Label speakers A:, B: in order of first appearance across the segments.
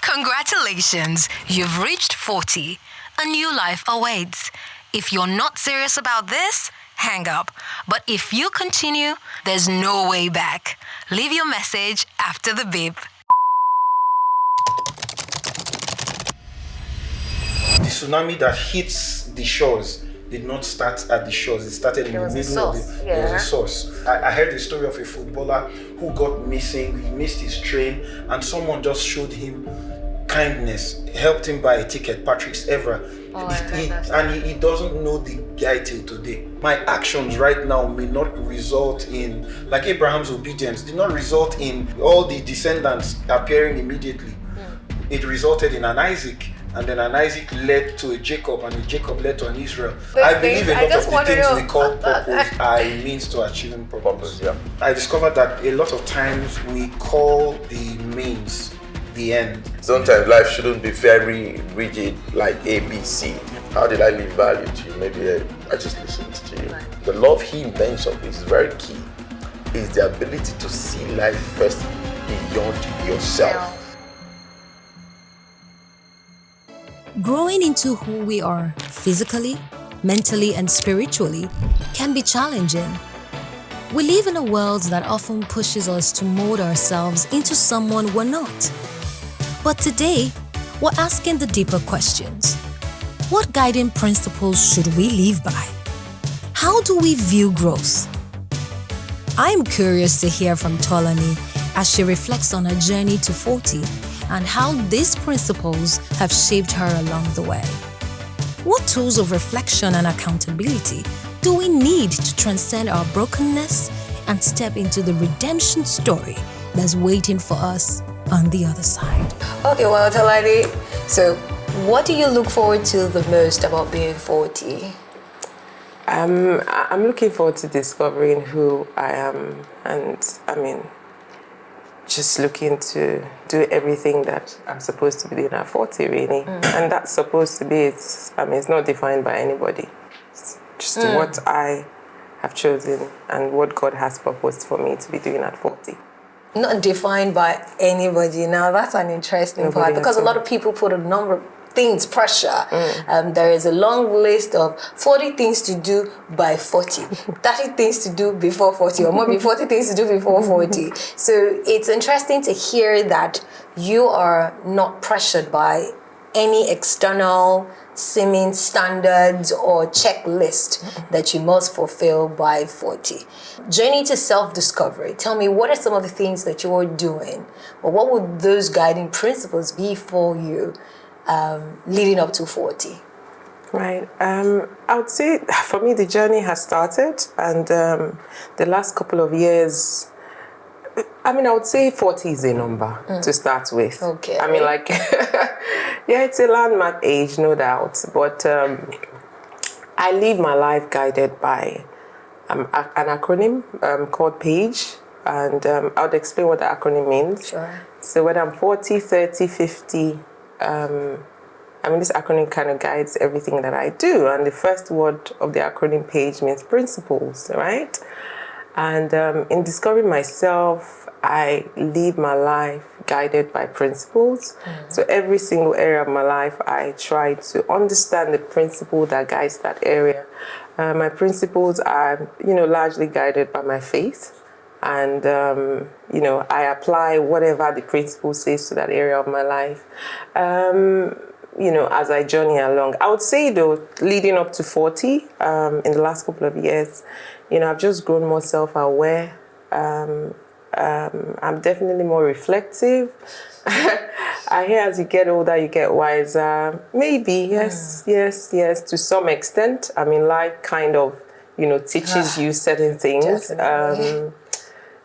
A: Congratulations, you've reached 40. A new life awaits. If you're not serious about this, hang up. But if you continue, there's no way back. Leave your message after the beep.
B: The tsunami that hits the shores did not start at the shores. It started in the middle of the...
C: Yeah.
B: There was a source. I heard the story of a footballer who got missing. He missed his train and someone just showed him kindness, helped him buy a ticket, Patrick's Evra. He doesn't know the guy till today. My actions right now may not result in, like Abraham's obedience, did not result in all the descendants appearing immediately. It resulted in an Isaac, and then an Isaac led to a Jacob, and a Jacob led to an Israel. I believe a lot of the things we call purpose are a means to achieving purpose.
D: Yeah.
B: I discovered that a lot of times we call the means the end.
D: Sometimes life shouldn't be very rigid, like ABC. How did I leave value to you? Maybe I just listened to you. The love he mentioned is very key. Is the ability to see life first beyond yourself.
A: Growing into who we are physically, mentally, and spiritually can be challenging. We live in a world that often pushes us to mold ourselves into someone we're not. But today, we're asking the deeper questions. What guiding principles should we live by? How do we view growth? I'm curious to hear from Tolani as she reflects on her journey to 40 and how these principles have shaped her along the way. What tools of reflection and accountability do we need to transcend our brokenness and step into the redemption story that's waiting for us on the other side?
C: Okay, well, Tolani, so what do you look forward to the most about being 40?
E: I'm looking forward to discovering who I am, and just looking to do everything that I'm supposed to be doing at 40, really. And that's supposed to be, it's not defined by anybody. It's just what I have chosen and what God has proposed for me to be doing at 40.
C: Not defined by anybody. Now, that's an interesting part, because a lot of people put a number of things, pressure. There is a long list of 40 things to do by 40, 30 things to do before 40, or maybe 40 things to do before 40. So it's interesting to hear that you are not pressured by any external seeming standards or checklist that you must fulfill by 40. Journey to self-discovery. Tell me, what are some of the things that you're doing? Or what would those guiding principles be for you leading up to 40?
E: Right. I would say for me the journey has started, and the last couple of years, I would say 40 is a number to start with.
C: Okay.
E: Yeah, it's a landmark age, no doubt. But I live my life guided by an acronym called PAGE, and I'll explain what the acronym means.
C: Sure.
E: So whether I'm 40, 30, 50, this acronym kind of guides everything that I do. And the first word of the acronym PAGE means principles, right? And in discovering myself, I live my life guided by principles. So every single area of my life, I try to understand the principle that guides that area. My principles are, largely guided by my faith. And, I apply whatever the principle says to that area of my life. As I journey along. I would say, though, leading up to 40, in the last couple of years, I've just grown more self-aware. I'm definitely more reflective. I hear as you get older, you get wiser. Maybe, yes, to some extent. Life kind of, teaches you certain things.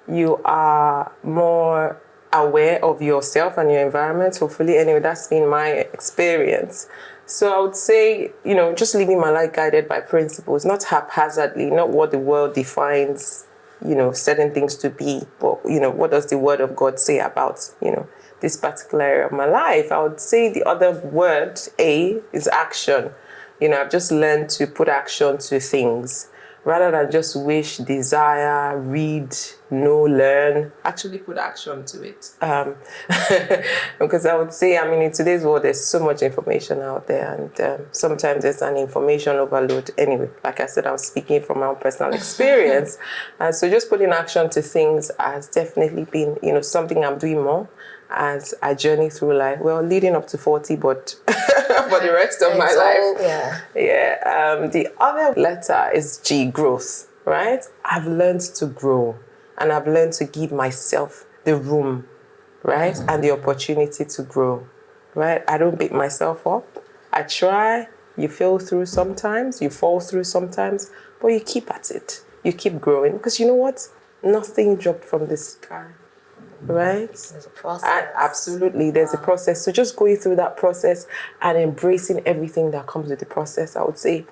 E: You are more aware of yourself and your environment, hopefully. Anyway, that's been my experience. So I would say, just living my life guided by principles, not haphazardly, not what the world defines, certain things to be, but, what does the word of God say about, this particular area of my life? I would say the other word, A, is action. I've just learned to put action to things rather than just wish, desire, read, know, learn, actually put action to it. Because I would say, I mean, in today's world, there's so much information out there, and sometimes there's an information overload. Anyway, like I said, I'm speaking from my own personal experience. And so just putting action to things has definitely been, you know, something I'm doing more as I journey through life. Well, leading up to 40, but for the rest of my life. Yeah. The other letter is G, growth, right? I've learned to grow, and I've learned to give myself the room, right? And the opportunity to grow, right? I don't beat myself up. I try. You fail through sometimes, you fall through sometimes, but you keep at it. You keep growing, because you know what? Nothing dropped from the sky. Right?
C: There's a process.
E: Absolutely, there's a process. So just going through that process and embracing everything that comes with the process, I would say,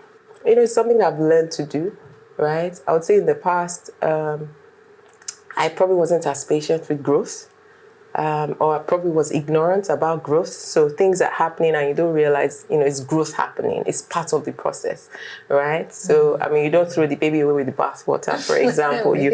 E: you know, it's something I've learned to do, right? I would say in the past, I probably wasn't as patient with growth, or I probably was ignorant about growth. So things are happening and you don't realize, you know, it's growth happening. It's part of the process, right? So, I mean, you don't throw the baby away with the bathwater, for example. you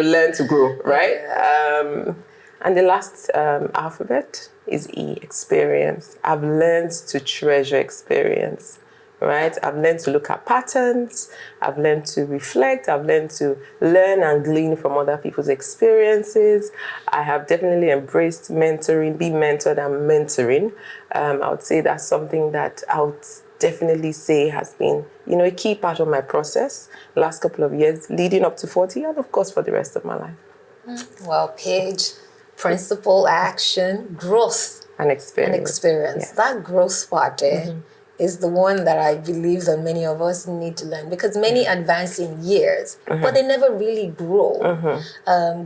E: learn to grow, right? Yeah. And the last alphabet is E, experience. I've learned to treasure experience, right? I've learned to look at patterns. I've learned to reflect. I've learned to learn and glean from other people's experiences. I have definitely embraced mentoring, be mentored and mentoring. I would say that's something that I would definitely say has been, you know, a key part of my process the last couple of years, leading up to 40, and of course for the rest of my life.
C: Well, Paige, principle, action, growth.
E: And experience.
C: Yes. That growth part is the one that I believe that many of us need to learn, because many advance in years, but they never really grow.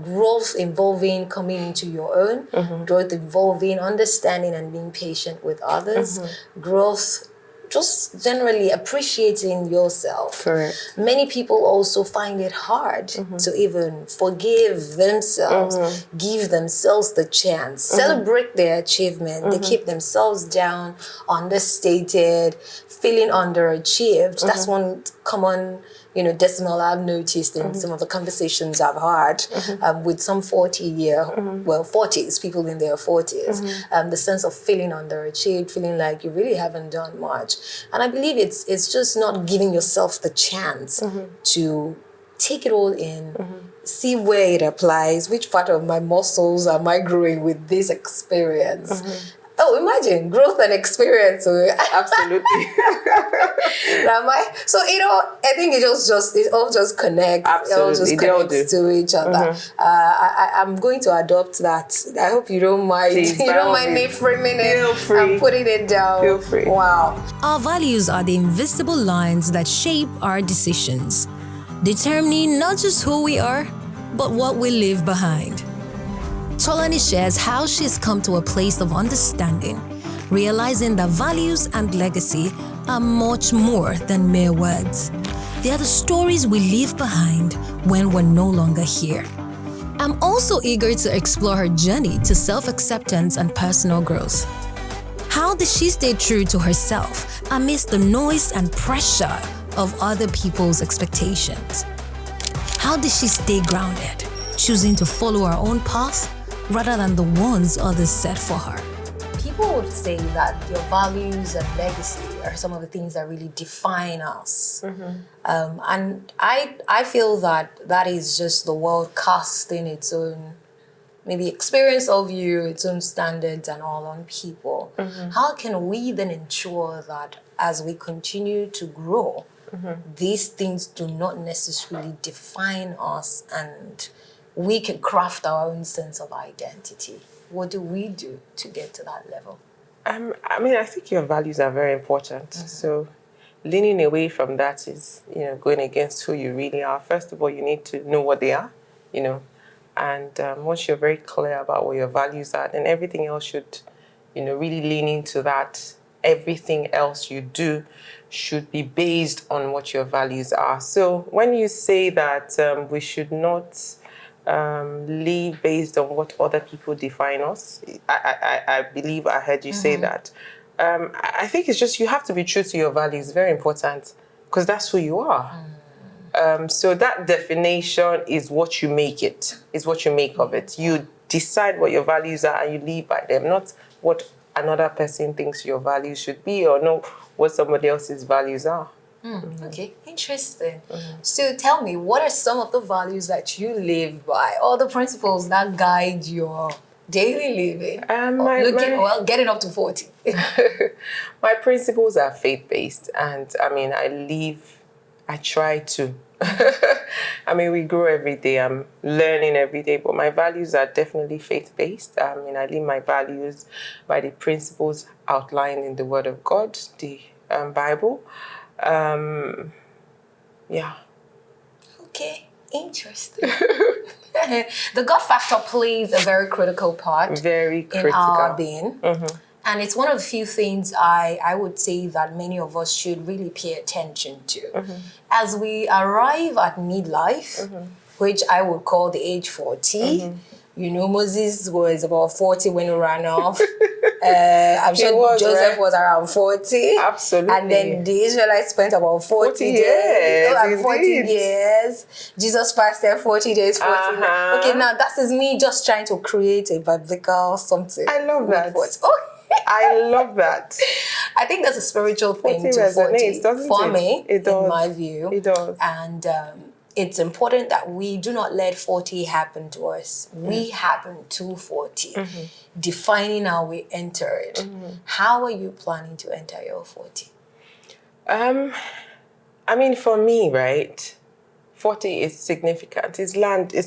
C: Growth involving coming into your own, growth involving understanding and being patient with others, growth just generally appreciating yourself.
E: Correct.
C: Many people also find it hard to even forgive themselves, give themselves the chance, celebrate their achievement. They keep themselves down, understated, feeling underachieved. That's one common, you know, decimal I've noticed in some of the conversations I've had with some 40s, people in their 40s, the sense of feeling underachieved, feeling like you really haven't done much. And I believe it's just not giving yourself the chance to take it all in, see where it applies, which part of my muscles am I growing with this experience. Oh, imagine growth and experience.
E: Absolutely.
C: So, you know, I think it all just connects.
E: Absolutely.
C: It all just connects to each other. I'm going to adopt that. I hope you don't mind.
E: Please,
C: you don't mind me framing it.
E: Feel free.
C: I'm putting it down.
E: Feel free.
C: Wow.
A: Our values are the invisible lines that shape our decisions, determining not just who we are, but what we leave behind. Tolani shares how she's come to a place of understanding, realizing that values and legacy are much more than mere words. They are the stories we leave behind when we're no longer here. I'm also eager to explore her journey to self-acceptance and personal growth. How did she stay true to herself amidst the noise and pressure of other people's expectations? How did she stay grounded, choosing to follow her own path rather than the ones others set for her?
C: People would say that your values and legacy are some of the things that really define us. And I feel that is just the world casting its own maybe experience of you, its own standards and all on people. How can we then ensure that as we continue to grow, these things do not necessarily define us and we can craft our own sense of identity? What do we do to get to that level?
E: I mean, I think your values are very important. So leaning away from that is, you know, going against who you really are. First of all, you need to know what they are, you know. And once you're very clear about what your values are, then everything else should, you know, really lean into that. Everything else you do should be based on what your values are. So when you say that we should not live based on what other people define us, I believe I heard you say that. I think it's just you have to be true to your values. Very important, because that's who you are. So that definition is what you make it, is what you make of it. You decide what your values are and you live by them, not what another person thinks your values should be or know what somebody else's values are.
C: Okay, interesting. So tell me, what are some of the values that you live by, or the principles that guide your daily living? Getting up to 40.
E: My principles are faith-based, and I try to. We grow every day. I'm learning every day, but my values are definitely faith-based. I live my values by the principles outlined in the Word of God, the Bible.
C: Okay, interesting. The God factor plays a very critical part in our being. And it's one of the few things I would say that many of us should really pay attention to. As we arrive at midlife, which I would call the age 40, you know, Moses was about 40 when he ran off. I'm sure Joseph was around 40.
E: Absolutely.
C: And then the Israelites spent about 40 days. 40 years. Jesus fasted 40 days, 40 days. Okay, now that is me just trying to create a biblical something.
E: I love that. I love that.
C: I think that's a spiritual thing to 40 for me, in my view.
E: It does.
C: And it's important that we do not let 40 happen to us. We happen to 40, defining how we enter it. How are you planning to enter your 40?
E: For me, right, 40 is significant. It's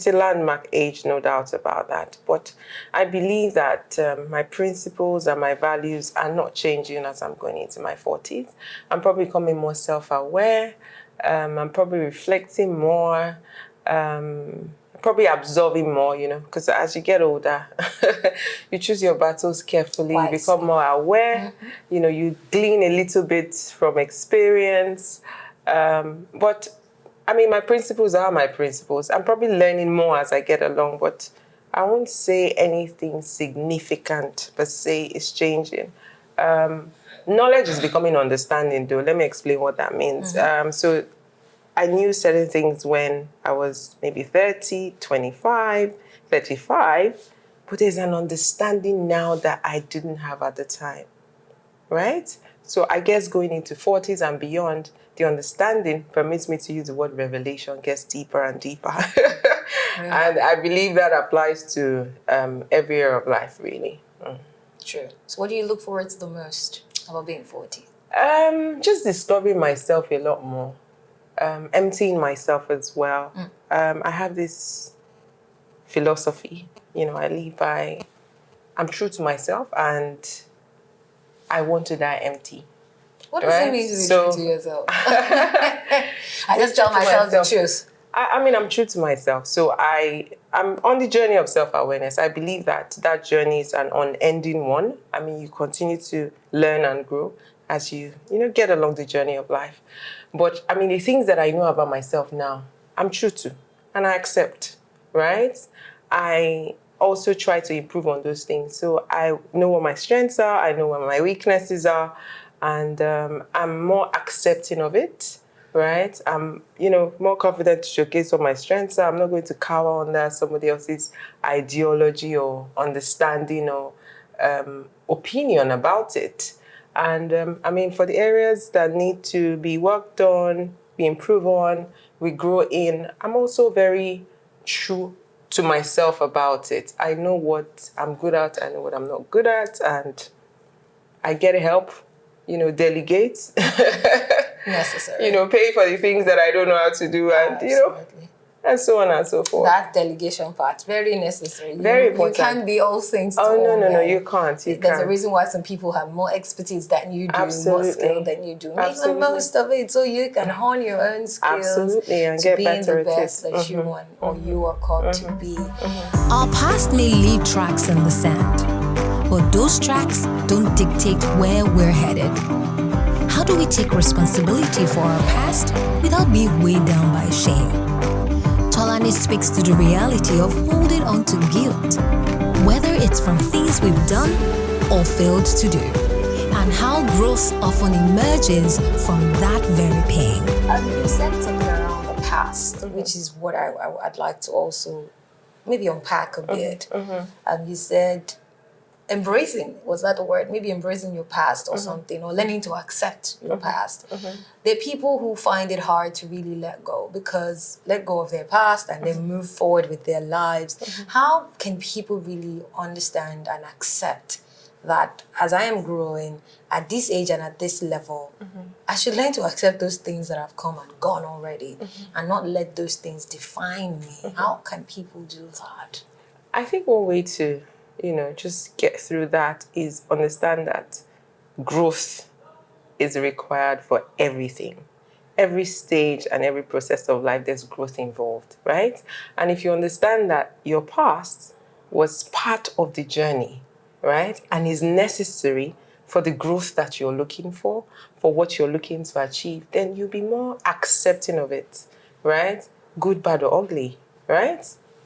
E: a landmark age, no doubt about that. But I believe that my principles and my values are not changing as I'm going into my 40s. I'm probably becoming more self-aware. I'm probably reflecting more, probably absorbing more, because as you get older, you choose your battles carefully, you become more aware, you glean a little bit from experience. But my principles are my principles. I'm probably learning more as I get along, but I won't say anything significant per se is changing. Knowledge is becoming understanding, though. Let me explain what that means. So I knew certain things when I was maybe 30, 25, 35, but there's an understanding now that I didn't have at the time, right? So I guess going into 40s and beyond, the understanding permits me to use the word revelation, gets deeper and deeper. And I believe that applies to every area of life, really.
C: True. So what do you look forward to the most about being 40?
E: Just discovering myself a lot more. Emptying myself as well. I have this philosophy, I live by, I'm true to myself and I want to die empty.
C: What does it mean to be true to yourself? I just tell myself the truth.
E: I'm true to myself. So I'm on the journey of self-awareness. I believe that journey is an unending one. You continue to learn and grow as you get along the journey of life. But the things that I know about myself now, I'm true to and I accept, right? I also try to improve on those things. So I know what my strengths are, I know what my weaknesses are, and I'm more accepting of it, right? I'm, more confident to showcase what my strengths are. I'm not going to cower under somebody else's ideology or understanding or opinion about it. And for the areas that need to be worked on, be improved on, we grow in, I'm also very true to myself about it. I know what I'm good at, I know what I'm not good at, and I get help, delegate.
C: Necessary.
E: Pay for the things that I don't know how to do, and,
C: Absolutely.
E: And so on and so forth.
C: That delegation part, very necessary.
E: Very important.
C: You can't be all things to
E: all
C: all
E: no,
C: men.
E: you can't.
C: There's a reason why some people have more expertise than you do,
E: Absolutely.
C: more skill than you do. Make the
E: Absolutely.
C: most of it so you can hone your own skills.
E: Absolutely, and
C: to
E: get
C: being
E: better
C: the
E: at
C: best
E: it.
C: that you want or you are called to be.
A: Our past may leave tracks in the sand, but those tracks don't dictate where we're headed. How do we take responsibility for our past without being weighed down by shame? Tolani speaks to the reality of holding on to guilt, whether it's from things we've done or failed to do, and how growth often emerges from that very pain.
C: You said something around the past past, which is what I'd like to also maybe unpack a bit. You said embracing, was that the word? Maybe embracing your past or something, or learning to accept your past. There are people who find it hard to really let go of their past and then move forward with their lives. How can people really understand and accept that as I am growing at this age and at this level, I should learn to accept those things that have come and gone already and not let those things define me? How can people do that?
E: I think one way to, just get through that is understand that growth is required for everything. Every stage and every process of life, there's growth involved, right? And if you understand that your past was part of the journey, right, and is necessary for the growth that you're looking for what you're looking to achieve, then you'll be more accepting of it, right? Good, bad, or ugly, right?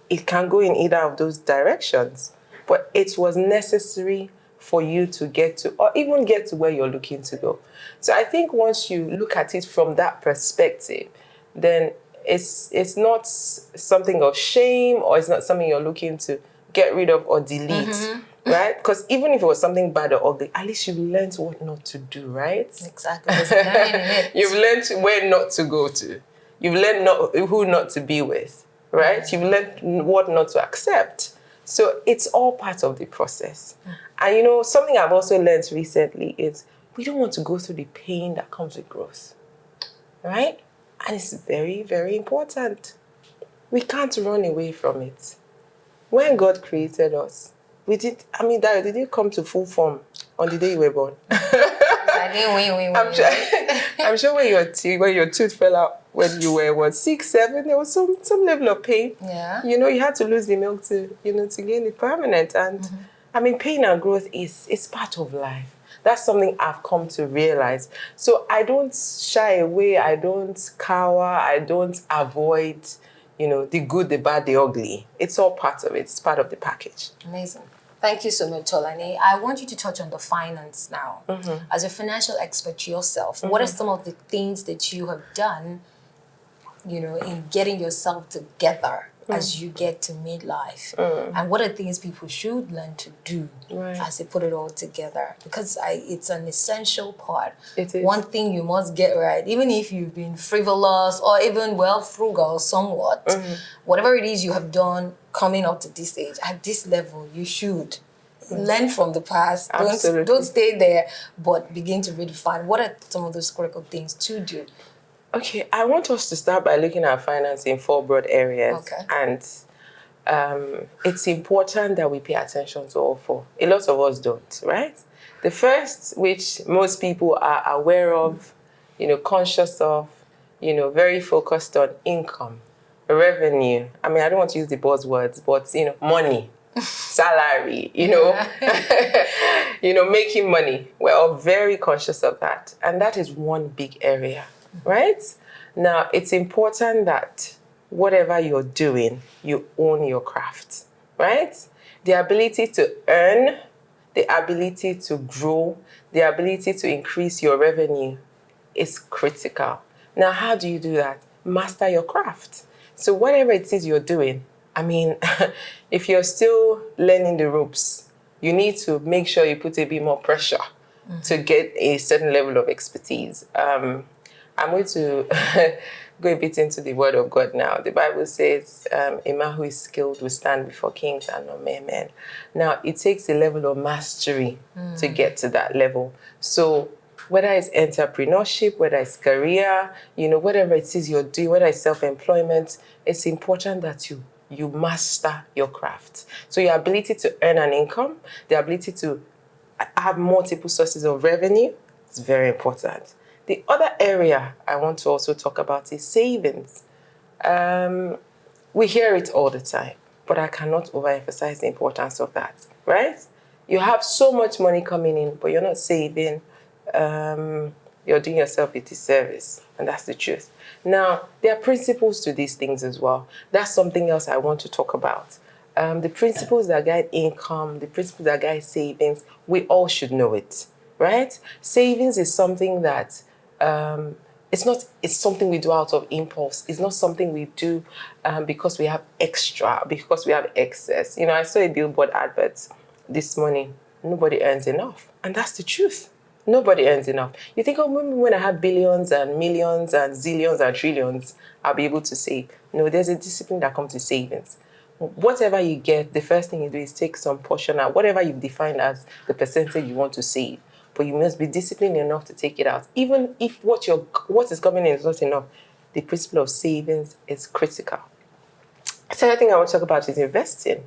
E: It can go in either of those directions, but it was necessary for you to get to, or even get to where you're looking to go. So I think once you look at it from that perspective, then it's not something of shame, or it's not something you're looking to get rid of or delete, right? Because even if it was something bad or ugly, at least you've learned what not to do, right?
C: Exactly. There's learning in it.
E: You've learned where not to go to. You've learned who not to be with, right? You've learned what not to accept. So it's all part of the process. And something I've also learned recently is we don't want to go through the pain that comes with growth, right? And it's very, very important. We can't run away from it. When God created us, Dario, did you come to full form on the day you were born? I'm sure when your tooth fell out when you were 6, 7, there was some level of pain.
C: Yeah.
E: You had to lose the milk to gain it permanent. And pain and growth is part of life. That's something I've come to realize. So I don't shy away, I don't cower, I don't avoid, the good, the bad, the ugly. It's all part of it. It's part of the package.
C: Amazing. Thank you so much, Tolani. I want you to touch on the finance now. As a financial expert yourself, what are some of the things that you have done, in getting yourself together as you get to midlife? And what are things people should learn to do as they put it all together? Because it's an essential part.
E: It is.
C: One thing you must get right, even if you've been frivolous or even, frugal somewhat, whatever it is you have done coming up to this age, at this level, you should learn from the past. Don't stay there, but begin to redefine. What are some of those critical things to do?
E: Okay, I want us to start by looking at finance in 4 broad areas.
C: Okay.
E: And it's important that we pay attention to all 4. A lot of us don't, right? The first, which most people are aware of, conscious of, very focused on income, revenue. I don't want to use the buzzwords, but, money, salary, making money. We're all very conscious of that. And that is one big area. Right? Now, it's important that whatever you're doing, you own your craft, right? The ability to earn, the ability to grow, the ability to increase your revenue is critical. Now, how do you do that? Master your craft. So whatever it is you're doing, if you're still learning the ropes, you need to make sure you put a bit more pressure to get a certain level of expertise. I'm going to go a bit into the Word of God now. The Bible says, a man who is skilled will stand before kings and not mere men. Now, it takes a level of mastery to get to that level. So whether it's entrepreneurship, whether it's career, whatever it is you're doing, whether it's self-employment, it's important that you master your craft. So your ability to earn an income, the ability to have multiple sources of revenue, is very important. The other area I want to also talk about is savings. We hear it all the time, but I cannot overemphasize the importance of that, right? You have so much money coming in, but you're not saving. You're doing yourself a disservice, and that's the truth. Now, there are principles to these things as well. That's something else I want to talk about. The principles that guide income, the principles that guide savings, we all should know it, right? Savings is something that it's something we do out of impulse. It's not something we do because we have extra, because we have excess. You know, I saw a billboard advert this morning. Nobody earns enough. And that's the truth. Nobody earns enough. You think, oh, maybe when I have billions and millions and zillions and trillions, I'll be able to save. No, there's a discipline that comes with savings. Whatever you get, the first thing you do is take some portion out, whatever you've defined as the percentage you want to save. But you must be disciplined enough to take it out. Even if what is coming in is not enough, the principle of savings is critical. The second thing I want to talk about is investing,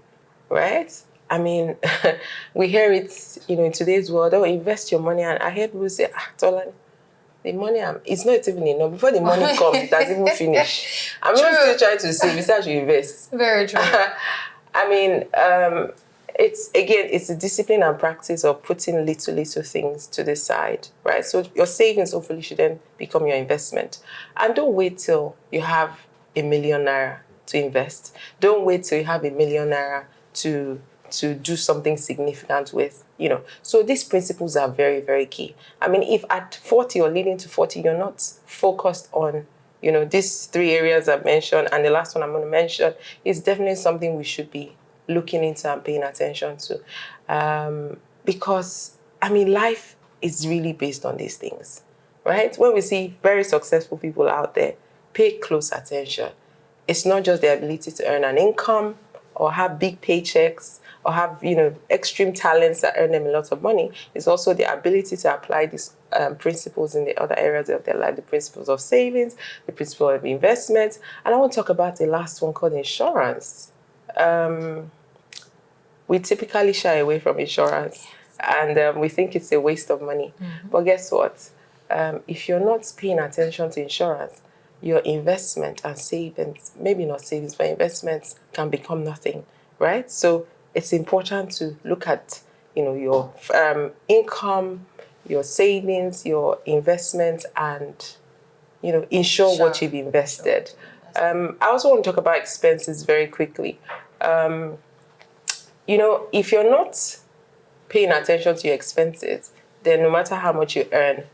E: right? I mean, we hear it, you know, in today's world, oh, invest your money. And I heard people say, Tolani, the money, it's not even enough. Before the money comes, it has even finished. I'm not still trying to save, it's actually invest.
C: Very true.
E: I mean, it's a discipline and practice of putting little things to the side, right? So your savings hopefully should then become your investment. And don't wait till you have ₦1 million to invest. Don't wait till you have ₦1 million to do something significant with, you know. So these principles are very, very key. I mean, if at 40 or leading to 40, you're not focused on, you know, these 3 areas I've mentioned, and the last one I'm going to mention is definitely something we should be looking into and paying attention to. Because, I mean, life is really based on these things, right? When we see very successful people out there, pay close attention. It's not just the ability to earn an income or have big paychecks or have, you know, extreme talents that earn them a lot of money. It's also the ability to apply these principles in the other areas of their life, the principles of savings, the principle of investment. And I want to talk about the last one called insurance. We typically shy away from insurance and we think it's a waste of money. Mm-hmm. But guess what? If you're not paying attention to insurance, your investment and savings, maybe not savings, but investments can become nothing, right? So it's important to look at, you know, your income, your savings, your investments, and, you know, ensure what you've invested. I also want to talk about expenses very quickly. You know, if you're not paying attention to your expenses, then no matter how much you earn,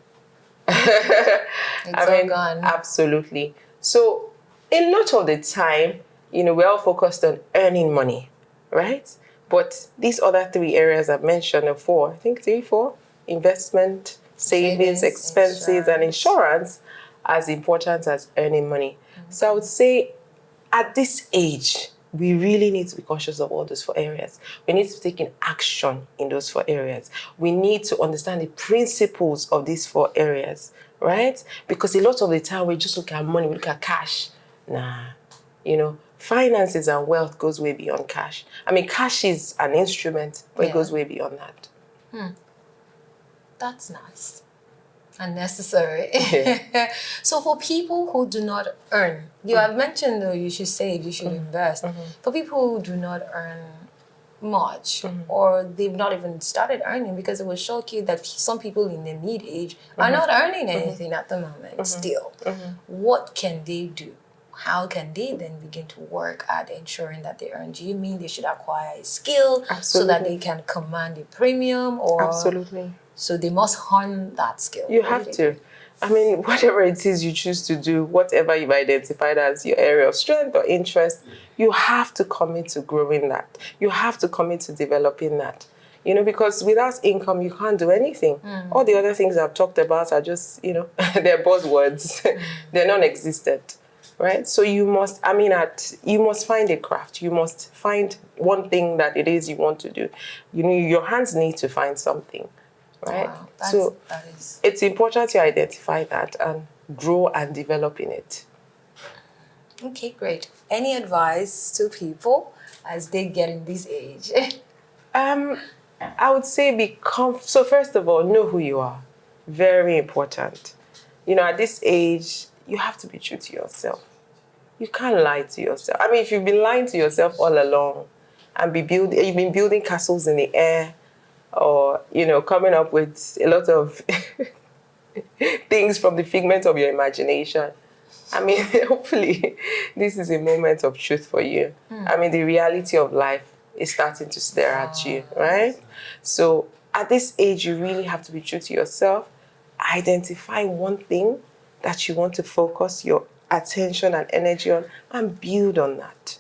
C: it's all gone.
E: Absolutely. So a lot of the time, you know, we're all focused on earning money, right? But these other 3 areas I've mentioned, or 4, I think 3, 4, investment, savings, expenses, and insurance, as important as earning money. Mm-hmm. So I would say at this age, we really need to be conscious of all those 4 areas. We need to be taking action in those 4 areas. We need to understand the principles of these 4 areas, right? Because a lot of the time we just look at money, we look at cash. Nah, you know, finances and wealth goes way beyond cash. I mean, cash is an instrument, but it goes way beyond that.
C: That's nice. Unnecessary.
E: Yeah.
C: So for people who do not earn, you have mentioned though you should save, you should invest. Mm-hmm. For people who do not earn much, or they've not even started earning, because it will shock you that some people in the mid age are not earning anything at the moment still. What can they do? How can they then begin to work at ensuring that they earn? Do you mean they should acquire a skill so that they can command a premium? Or
E: Absolutely.
C: So they must hone that skill.
E: You have to. I mean, whatever it is you choose to do, whatever you've identified as your area of strength or interest, you have to commit to growing that. You have to commit to developing that. You know, because without income, you can't do anything. All the other things I've talked about are just, you know, they're buzzwords. They're non-existent, right? So you must, you must find a craft. You must find one thing that it is you want to do. You know, your hands need to find something. Right?
C: Wow, that is.
E: It's important to identify that and grow and develop in it.
C: Okay, great. Any advice to people as they get in this age?
E: I would say so first of all, know who you are. Very important. You know, at this age, you have to be true to yourself. You can't lie to yourself. I mean, if you've been lying to yourself all along and you've been building castles in the air, or, you know, coming up with a lot of things from the figment of your imagination. I mean, hopefully this is a moment of truth for you. I mean, the reality of life is starting to stare at you, right? So at this age, you really have to be true to yourself. Identify one thing that you want to focus your attention and energy on, and build on that.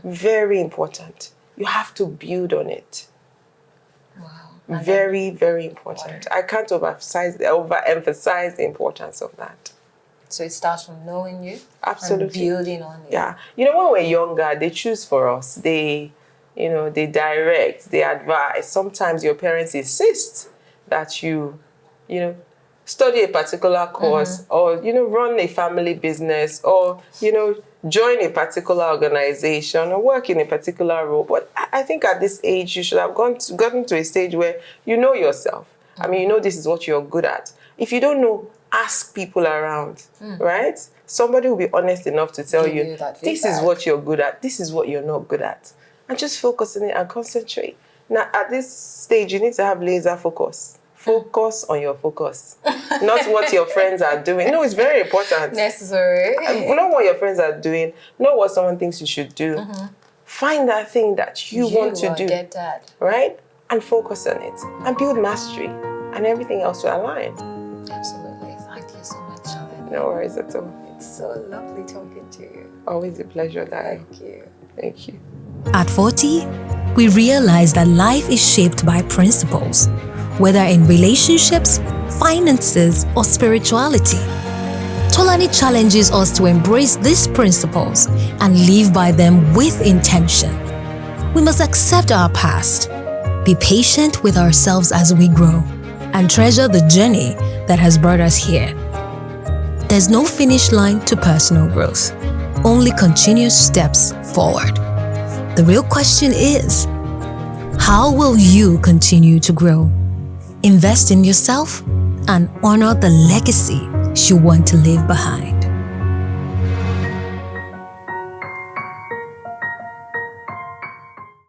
E: Very important. You have to build on it.
C: Wow.
E: Very, very important. I can't overemphasize the importance of that.
C: So it starts from knowing you.
E: Absolutely.
C: And building on it.
E: Yeah. You know, when we're younger, they choose for us. They direct, they advise. Sometimes your parents insist that you study a particular course, or, run a family business, or, join a particular organization or work in a particular role. But I think at this age, you should have gotten to a stage where you know yourself. I mean, this is what you're good at. If you don't know, ask people around, right? Somebody will be honest enough to tell you, this is what you're good at, this is what you're not good at. And just focus on it and concentrate. Now, at this stage, you need to have laser focus. Focus on your focus, not what your friends are doing. No, it's very important.
C: Necessary.
E: Not what your friends are doing, not what someone thinks you should do. Find that thing that you want to do, right? And focus on it. And build mastery. And everything else will align.
C: Absolutely. Thank you so much, Tolani.
E: No worries at all.
C: It's so lovely talking to you.
E: Always a pleasure, Dad.
C: Thank you.
E: Thank you.
A: At 40, we realize that life is shaped by principles, whether in relationships, finances, or spirituality. Tolani challenges us to embrace these principles and live by them with intention. We must accept our past, be patient with ourselves as we grow, and treasure the journey that has brought us here. There's no finish line to personal growth, only continuous steps forward. The real question is, how will you continue to grow? Invest in yourself and honor the legacy you want to leave behind.